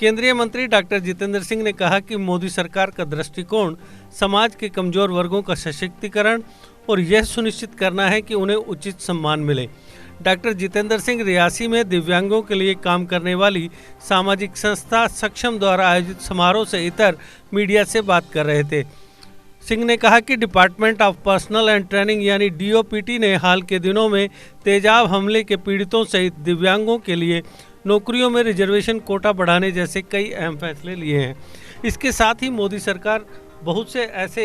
केंद्रीय मंत्री डॉक्टर जितेंद्र सिंह ने कहा कि मोदी सरकार का दृष्टिकोण समाज के कमजोर वर्गों का सशक्तिकरण और यह सुनिश्चित करना है कि उन्हें उचित सम्मान मिले। डॉक्टर जितेंद्र सिंह रियासी में दिव्यांगों के लिए काम करने वाली सामाजिक संस्था सक्षम द्वारा आयोजित समारोह से इतर मीडिया से बात कर रहे थे। सिंह ने कहा कि department of personal and training यानी DOPT ने हाल के दिनों में तेजाब हमले के पीड़ितों सहित दिव्यांगों के लिए नौकरियों में रिजर्वेशन कोटा बढ़ाने जैसे कई अहम फैसले लिए हैं। इसके साथ ही मोदी सरकार बहुत से ऐसे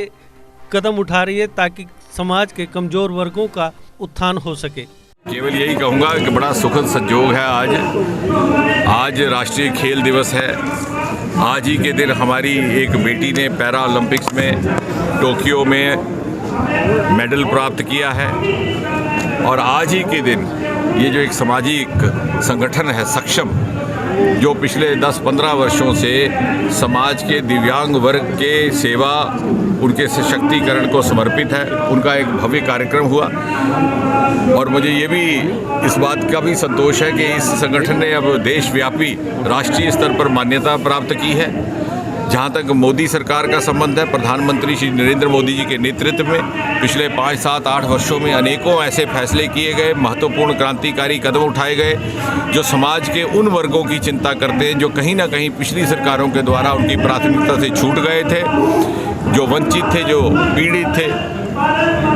कदम उठा रही है ताकि समाज के कमजोर वर्गों का उत्थान हो सके। केवल यही कहूँगा कि बड़ा सुखद संयोग है आज राष्ट्रीय खेल दिवस है। आज ही के दिन हमारी एक बेटी ने पैरा ओलंपिक्स में टोक्यो में मेडल प्राप्त किया है और आज ही के दिन ये जो एक सामाजिक संगठन है सक्षम, जो पिछले 10-15 वर्षों से समाज के दिव्यांग वर्ग के सेवा, उनके सशक्तिकरण को समर्पित है, उनका एक भव्य कार्यक्रम हुआ। और मुझे ये भी इस बात का भी संतोष है कि इस संगठन ने अब देशव्यापी राष्ट्रीय स्तर पर मान्यता प्राप्त की है। जहाँ तक मोदी सरकार का संबंध है, प्रधानमंत्री श्री नरेंद्र मोदी जी के नेतृत्व में पिछले 5, 7, 8 वर्षों में अनेकों ऐसे फैसले किए गए, महत्वपूर्ण क्रांतिकारी कदम उठाए गए जो समाज के उन वर्गों की चिंता करते हैं जो कहीं ना कहीं पिछली सरकारों के द्वारा उनकी प्राथमिकता से छूट गए थे, जो वंचित थे, जो पीड़ित थे,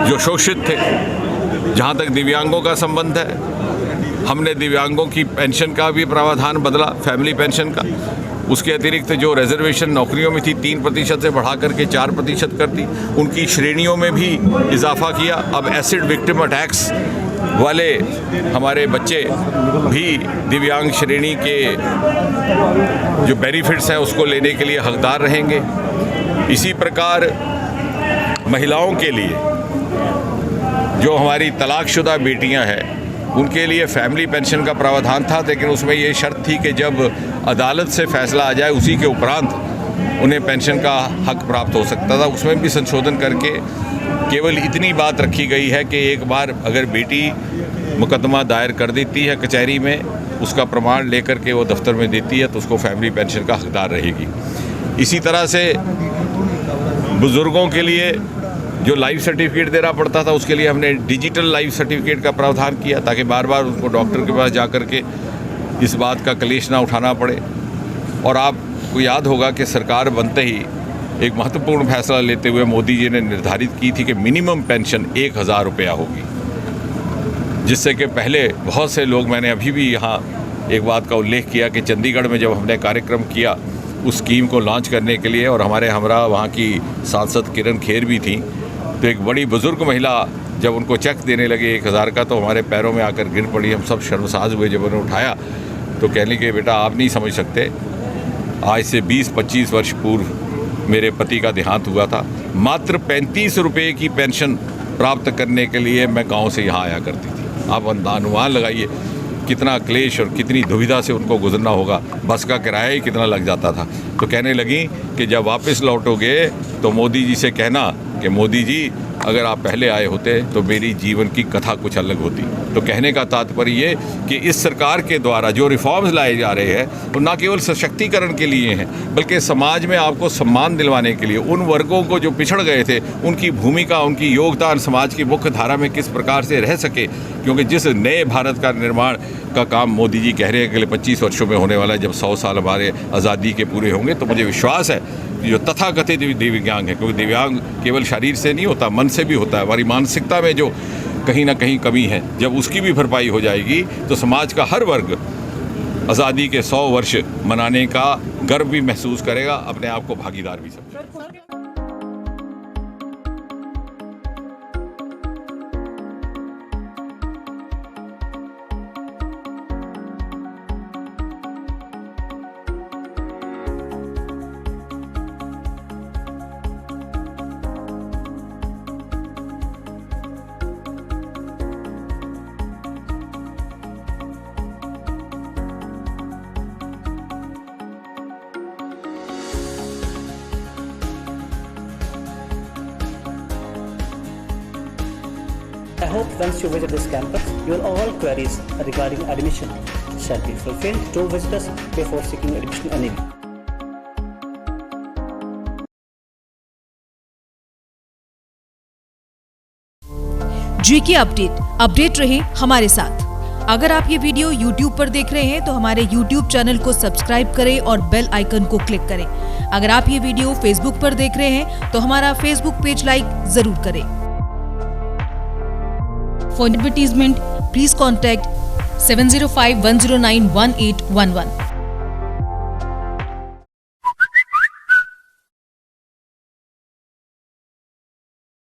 जो शोषित थे। जहाँ तक दिव्यांगों का संबंध है, हमने दिव्यांगों की पेंशन का भी प्रावधान बदला, फैमिली पेंशन का। उसके अतिरिक्त जो रिजर्वेशन नौकरियों में थी 3% से बढ़ा करके 4% कर दी, उनकी श्रेणियों में भी इजाफा किया। अब एसिड विक्टिम अटैक्स वाले हमारे बच्चे भी दिव्यांग श्रेणी के जो बेनिफिट्स हैं उसको लेने के लिए हकदार रहेंगे। इसी प्रकार महिलाओं के लिए जो हमारी तलाकशुदा बेटियां हैं उनके लिए फैमिली पेंशन का प्रावधान था, लेकिन उसमें ये शर्त थी कि जब अदालत से फैसला आ जाए उसी के उपरांत उन्हें पेंशन का हक प्राप्त हो सकता था। उसमें भी संशोधन करके केवल इतनी बात रखी गई है कि एक बार अगर बेटी मुकदमा दायर कर देती है कचहरी में, उसका प्रमाण लेकर के वो दफ्तर में देती है तो उसको फैमिली पेंशन का हकदार रहेगी। इसी तरह से बुज़ुर्गों के लिए जो लाइफ सर्टिफिकेट देना पड़ता था उसके लिए हमने डिजिटल लाइफ सर्टिफिकेट का प्रावधान किया ताकि बार बार उनको डॉक्टर के पास जा कर के इस बात का क्लेश ना उठाना पड़े। और आपको याद होगा कि सरकार बनते ही एक महत्वपूर्ण फैसला लेते हुए मोदी जी ने निर्धारित की थी कि मिनिमम पेंशन 1000 रुपया होगी, जिससे कि पहले बहुत से लोग, मैंने अभी भी यहाँ एक बात का उल्लेख किया कि चंडीगढ़ में जब हमने कार्यक्रम किया उस स्कीम को लॉन्च करने के लिए और हमारे हमरा वहाँ की सांसद किरण खेर भी थी, तो एक बड़ी बुज़ुर्ग महिला जब उनको चेक देने लगे 1000 का तो हमारे पैरों में आकर गिर पड़ी। हम सब शर्मसार हुए जब उन्हें उठाया तो कहने के बेटा आप नहीं समझ सकते, आज से 20-25 वर्ष पूर्व मेरे पति का देहांत हुआ था। मात्र 35 रुपये की पेंशन प्राप्त करने के लिए मैं गांव से यहाँ आया करती थी। आप अनुमान लगाइए कितना क्लेश और कितनी दुविधा से उनको गुजरना होगा, बस का किराया ही कितना लग जाता था। तो कहने लगी कि जब वापस लौटोगे तो मोदी जी से कहना कि मोदी जी अगर आप पहले आए होते तो मेरी जीवन की कथा कुछ अलग होती। तो कहने का तात्पर्य ये कि इस सरकार के द्वारा जो रिफॉर्म्स लाए जा रहे हैं वो न केवल सशक्तिकरण के लिए हैं बल्कि समाज में आपको सम्मान दिलवाने के लिए, उन वर्गों को जो पिछड़ गए थे उनकी भूमिका, उनकी योगदान समाज की मुख्य धारा में किस प्रकार से रह सके। क्योंकि जिस नए भारत का निर्माण का काम मोदी जी कह रहे हैं अगले 25 वर्षों में होने वाला है, जब 100 साल हमारे आज़ादी के पूरे होंगे, तो मुझे विश्वास है जो तथाकथित दिव्यांग है, क्योंकि दिव्यांग केवल शरीर से नहीं होता, मन से भी होता है। हमारी मानसिकता में जो कहीं ना कहीं कमी है, जब उसकी भी भरपाई हो जाएगी तो समाज का हर वर्ग आज़ादी के 100 वर्ष मनाने का गर्व भी महसूस करेगा, अपने आप को भागीदार भी समझेगा। hope once you visit this campus, your all queries regarding admission shall be fulfilled. Do visit us before seeking admission anywhere. GK update रहे हमारे साथ। अगर आप ये वीडियो YouTube पर देख रहे हैं तो हमारे YouTube चैनल को सब्सक्राइब करें और बेल आइकन को क्लिक करें। अगर आप ये वीडियो Facebook पर देख रहे हैं तो हमारा Facebook पेज लाइक जरूर करें। For advertisement please contact 705-109-1811।